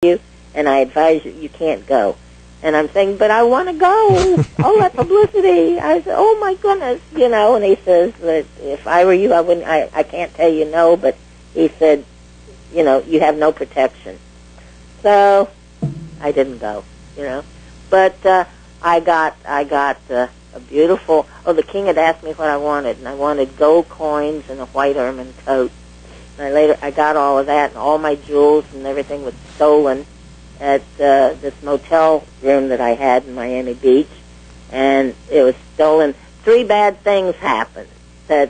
you, and I advise you, you can't go. And I'm saying, but I want to go. All that publicity. I said, oh, my goodness, you know. And he says that if I were you, I wouldn't. I can't tell you no, but he said, you know, you have no protection. So I didn't go, you know. But I got a beautiful. Oh, the king had asked me what I wanted, and I wanted gold coins and a white ermine coat. And I got all of that, and all my jewels and everything was stolen at this motel room that I had in Miami Beach, and it was stolen. 3 bad things happened. Well,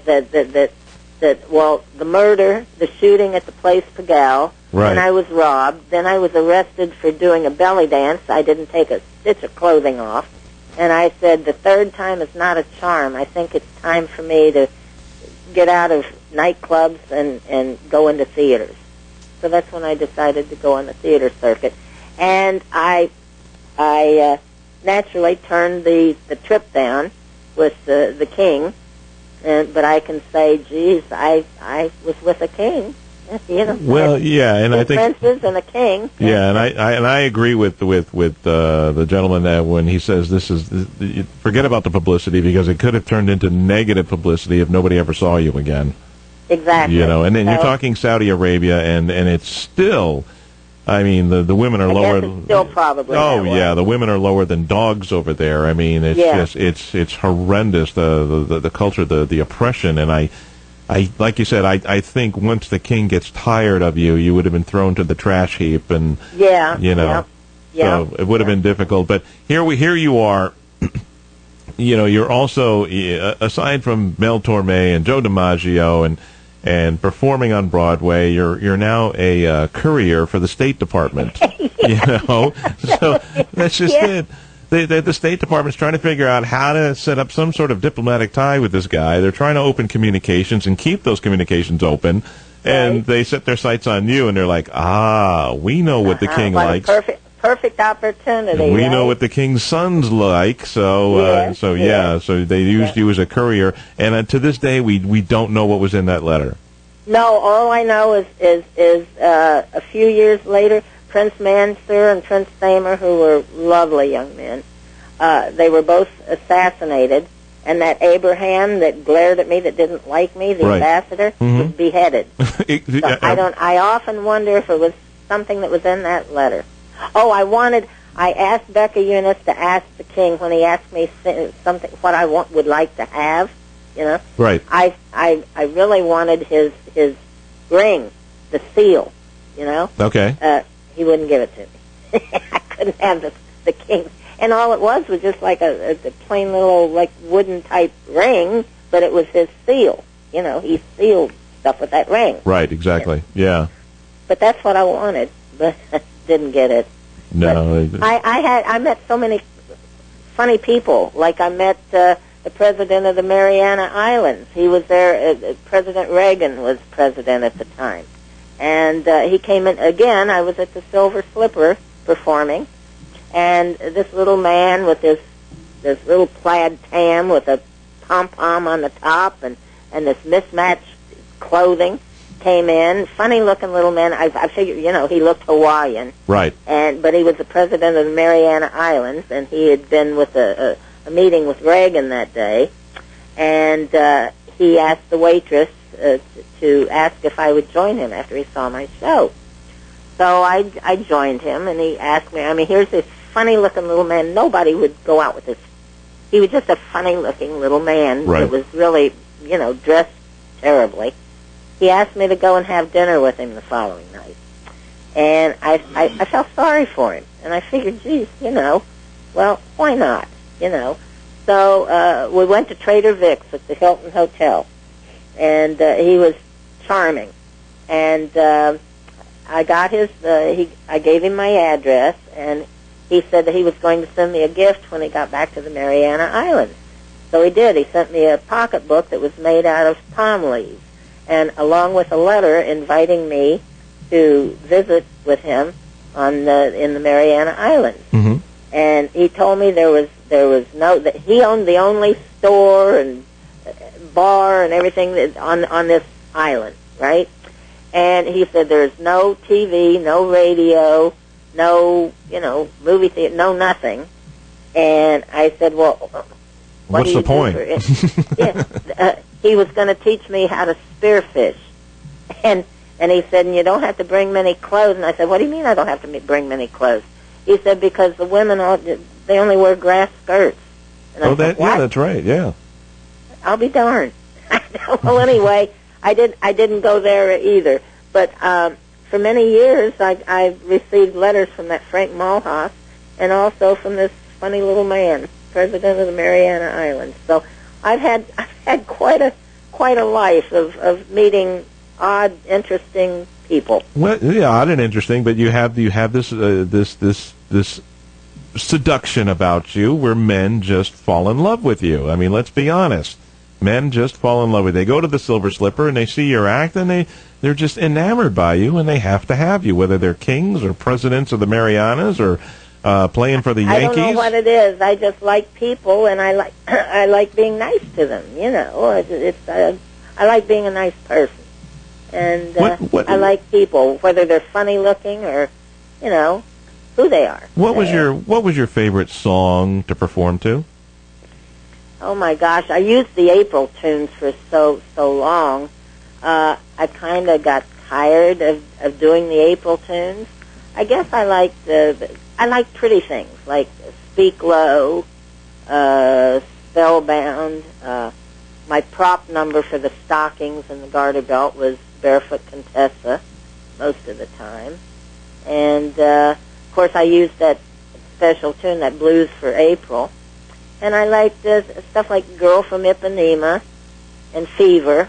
the murder, the shooting at the Place Pigalle, right. and I was robbed. Then I was arrested for doing a belly dance. I didn't take a stitch of clothing off. And I said, the 3rd time is not a charm. I think it's time for me to get out of nightclubs and go into theaters. So that's when I decided to go on the theater circuit. And I naturally turned the trip down with the king. But I can say, geez, I was with a king. You know, well, yeah, and I think princes and a king. Yeah, and I agree with the gentleman that when he says this is forget about the publicity, because it could have turned into negative publicity if nobody ever saw you again. Exactly. You know, and then you're talking Saudi Arabia, and it's still. I mean, the women are lower. It's still probably. Oh yeah, the women are lower than dogs over there. I mean, it's just it's horrendous, the culture, the oppression, and I like you said, I think once the king gets tired of you, you would have been thrown to the trash heap, and you know, so it would have been difficult. But here you are. You know, you're also aside from Mel Torme and Joe DiMaggio and performing on Broadway, you're now a courier for the State Department. You know, so that's just it. The State Department's trying to figure out how to set up some sort of diplomatic tie with this guy. They're trying to open communications and keep those communications open, and they set their sights on you, and they're like, we know what the king likes. Perfect opportunity. And we know what the king's sons like, so they used you as a courier, and to this day we don't know what was in that letter. No, all I know is a few years later, Prince Mansur and Prince Thamer, who were lovely young men, they were both assassinated, and that Abraham that glared at me, that didn't like me, the ambassador, was beheaded. I often wonder if it was something that was in that letter. Oh, I asked Becca Eunice to ask the king when he asked me something, what I would like to have, you know. Right. I really wanted his ring, the seal, you know. Okay. He wouldn't give it to me. I couldn't have the king. And all it was just like a plain little, like, wooden type ring, but it was his seal. You know, he sealed stuff with that ring. Right, exactly. Yeah. But that's what I wanted, but didn't get it. No. I met so many funny people. Like I met the president of the Mariana Islands. He was there. President Reagan was president at the time. And he came in again. I was at the Silver Slipper performing, and this little man with this little plaid tam with a pom-pom on the top and this mismatched clothing came in. Funny-looking little man. I figured, you know, he looked Hawaiian. Right. But he was the president of the Mariana Islands, and he had been with a meeting with Reagan that day, and he asked the waitress to ask if I would join him after he saw my show. So I joined him, and he asked me, I mean, here's this funny-looking little man. Nobody would go out with this. He was just a funny-looking little man that was really, you know, dressed terribly. He asked me to go and have dinner with him the following night. And I felt sorry for him. And I figured, geez, you know, well, why not, you know. So we went to Trader Vic's at the Hilton Hotel. And he was charming. And I got I gave him my address, and he said that he was going to send me a gift when he got back to the Mariana Islands. So he did. He sent me a pocketbook that was made out of palm leaves, and along with a letter inviting me to visit with him in the Mariana Islands. Mm-hmm. And he told me there was that he owned the only store and bar and everything on this island, right? And he said there's no TV, no radio, no, movie theater, no nothing. And I said, well, what's the point? He was going to teach me how to spearfish. And he said, and you don't have to bring many clothes. And I said, what do you mean I don't have to bring many clothes? He said, because the women, they only wear grass skirts. And I said, yeah, that's right, yeah. I'll be darned. Well, anyway, I didn't go there either. But for many years, I've received letters from that Frank Mulhouse and also from this funny little man, president of the Mariana Islands. So I've had quite a life of meeting odd, interesting people. Well, yeah, odd and interesting, but you have this seduction about you where men just fall in love with you. I mean, let's be honest. Men just fall in love with you. They go to the Silver Slipper and they see your act and they're just enamored by you and they have to have you, whether they're kings or presidents of the Marianas or playing for the Yankees. I don't know what it is. I just like people and I like being nice to them. I like being a nice person. And I like people, whether they're funny looking or, who they are. What was your favorite song to perform to? Oh my gosh, I used the April tunes for so long. I kind of got tired of doing the April tunes. I guess I like pretty things like Speak Low, Spellbound. My prop number for the stockings and the garter belt was Barefoot Contessa most of the time. And, of course, I used that special tune, that Blues for April. And I liked stuff like Girl from Ipanema and Fever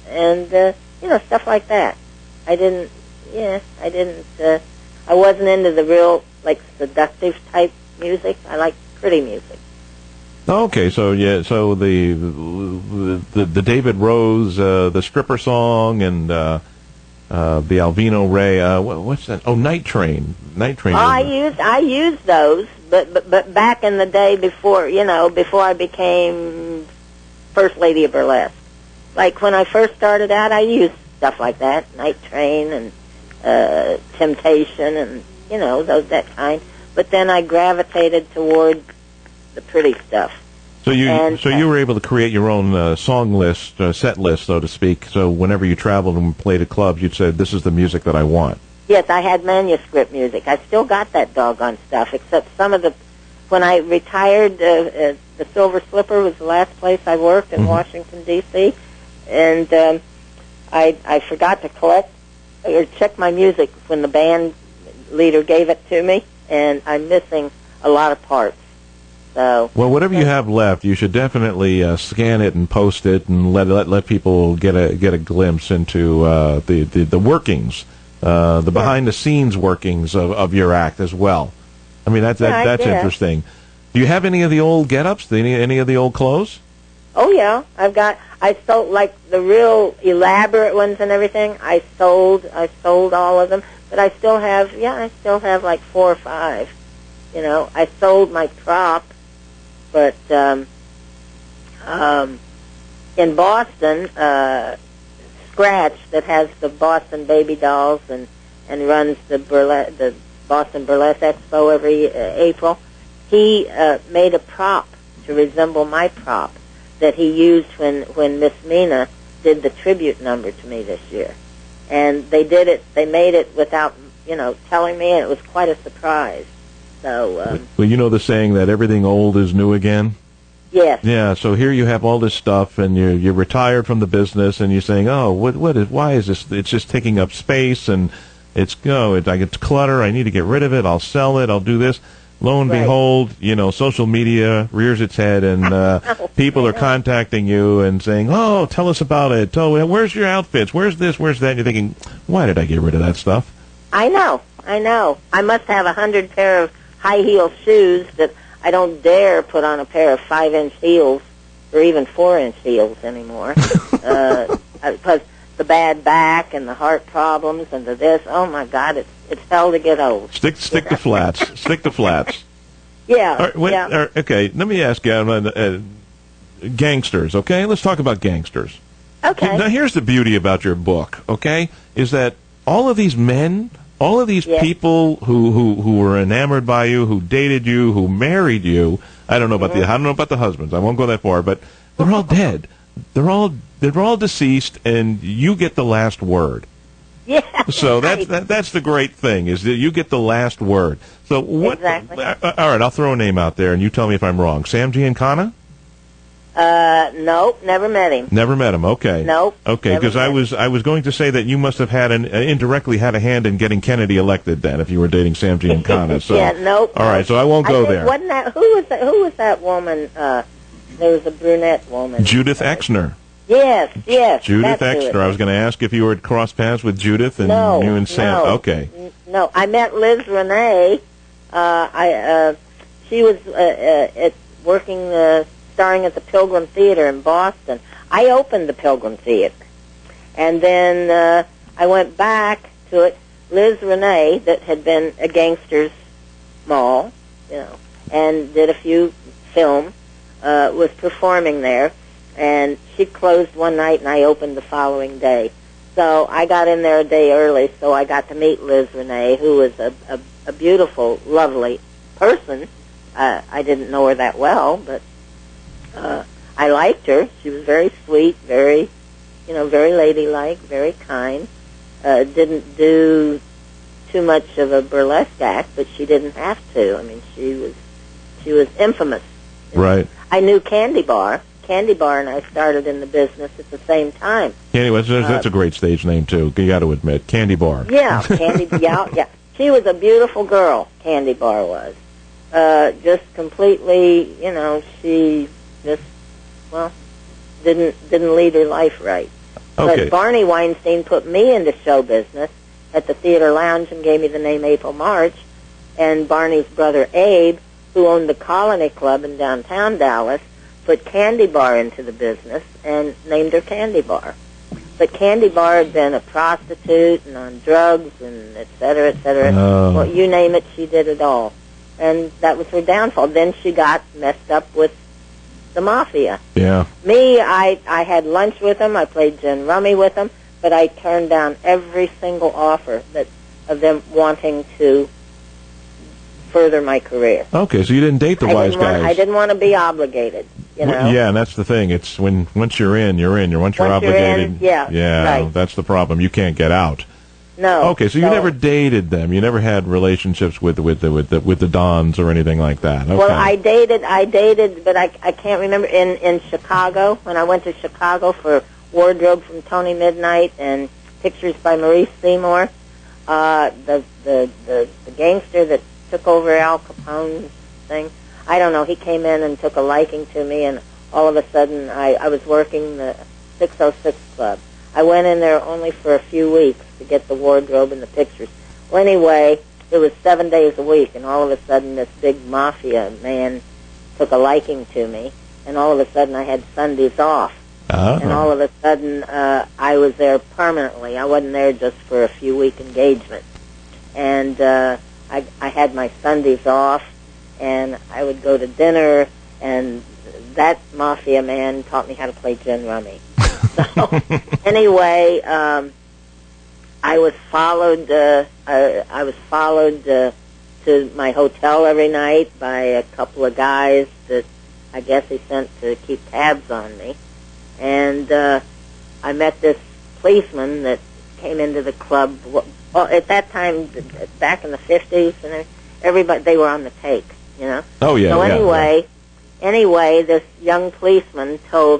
and, stuff like that. I wasn't into the real, seductive type music. I like pretty music. Okay, so the David Rose, the stripper song, and the Alvino Ray. What's that? Oh, Night Train. Night Train. I used those, but back in the day before I became First Lady of Burlesque. Like when I first started out, I used stuff like that, Night Train and Temptation, and that kind. But then I gravitated toward the pretty stuff. So you were able to create your own song list, set list, so to speak. So whenever you traveled and played at clubs, you'd say, "This is the music that I want." Yes, I had manuscript music. I still got that doggone stuff, except some of the. When I retired, the Silver Slipper was the last place I worked in Washington D.C., and I forgot to collect or check my music when the band leader gave it to me, and I'm missing a lot of parts. So, well, whatever you have left, you should definitely scan it and post it, and let people get a glimpse into the workings, the behind the scenes workings of your act as well. I mean that's interesting. Do you have any of the old get-ups? Any of the old clothes? Oh yeah, I sold like the real elaborate ones and everything. I sold all of them, but I still have like 4 or 5. I sold my prop. But in Boston, Scratch, that has the Boston Baby Dolls and runs the Boston Burlesque Expo every April, he made a prop to resemble my prop that he used when Miss Mina did the tribute number to me this year. And they made it without, telling me, and it was quite a surprise. So, well, you know the saying that everything old is new again? Yes. Yeah, so here you have all this stuff, and you're retired from the business, and you're saying, oh, why is this? It's just taking up space, and it's clutter, I need to get rid of it, I'll sell it, I'll do this. Lo and behold, social media rears its head, and people are contacting you and saying, oh, tell us about it. Oh, where's your outfits? Where's this? Where's that? And you're thinking, why did I get rid of that stuff? I know. I must have 100 pair of high-heel shoes that I don't dare put on a pair of 5-inch heels or even 4-inch heels anymore. Because the bad back and the heart problems and the this, oh my God, it's hell to get old. Stick to flats. Stick to flats. Yeah. Okay, let me ask you, gangsters, okay? Let's talk about gangsters. Okay. Now, here's the beauty about your book, okay, is that all of these men all of these people who were enamored by you, who dated you, who married you. I don't know about the husbands. I won't go that far, but they're all dead. They're all deceased, and you get the last word. Yeah. So that's the great thing, is that you get the last word. So what? Exactly. All right, I'll throw a name out there, and you tell me if I'm wrong. Sam Giancana? Nope, never met him. Never met him. Okay. Nope. Okay, because I was going to say that you must have had indirectly had a hand in getting Kennedy elected then, if you were dating Sam Giancana. So yeah. Nope. All right, so I won't go there. Wasn't that who was that woman? There was a brunette woman. Judith Exner. Yes. Judith Exner. I was going to ask if you were at cross paths with Judith and you and Sam. No, okay. No, I met Liz Renee. She was starring at the Pilgrim Theater in Boston. I opened the Pilgrim Theater, and then I went back to it. Liz Renee, that had been a gangster's mall, and did a few films, was performing there. And she closed one night, and I opened the following day. So I got in there a day early, so I got to meet Liz Renee, who was a beautiful, lovely person. I didn't know her that well, but I liked her. She was very sweet, very ladylike, very kind. Didn't do too much of a burlesque act, but she didn't have to. I mean, she was infamous. Right. I knew Candy Bar. Candy Bar and I started in the business at the same time. That's a great stage name too. You got to admit, Candy Bar. Yeah, Candy. yeah. She was a beautiful girl. Candy Bar was just completely. She just didn't lead her life right. Okay. But Barney Weinstein put me into show business at the Theater Lounge and gave me the name April March. And Barney's brother Abe, who owned the Colony Club in downtown Dallas, put Candy Bar into the business and named her Candy Bar. But Candy Bar had been a prostitute and on drugs and et cetera, et cetera. Oh. Well, you name it, she did it all. And that was her downfall. Then she got messed up with the mafia. Yeah. Me, I had lunch with them. I played gin rummy with them, but I turned down every single offer of them wanting to further my career. Okay, so you didn't date the wise guys. I didn't want to be obligated. Yeah, and that's the thing. It's once you're in, you're in. Once you're obligated. Right. That's the problem. You can't get out. No. Okay, so you never dated them. You never had relationships with the Dons or anything like that. Okay. Well, I dated, but I can't remember in Chicago when I went to Chicago for Wardrobe from Tony Midnight and Pictures by Maurice Seymour. The gangster that took over Al Capone's thing. I don't know. He came in and took a liking to me, and all of a sudden I was working the 606 Club. I went in there only for a few weeks to get the wardrobe and the pictures. Well, anyway, it was 7 days a week, and all of a sudden this big mafia man took a liking to me, and all of a sudden I had Sundays off. And all of a sudden I was there permanently. I wasn't there just for a few-week engagement. And I had my Sundays off, and I would go to dinner, and that mafia man taught me how to play gin rummy. So anyway, I was followed to my hotel every night by a couple of guys that I guess he sent to keep tabs on me. And I met this policeman that came into the club. Well, at that time, back in the 50s, and everybody, they were on the take, Oh, yeah. So anyway, this young policeman told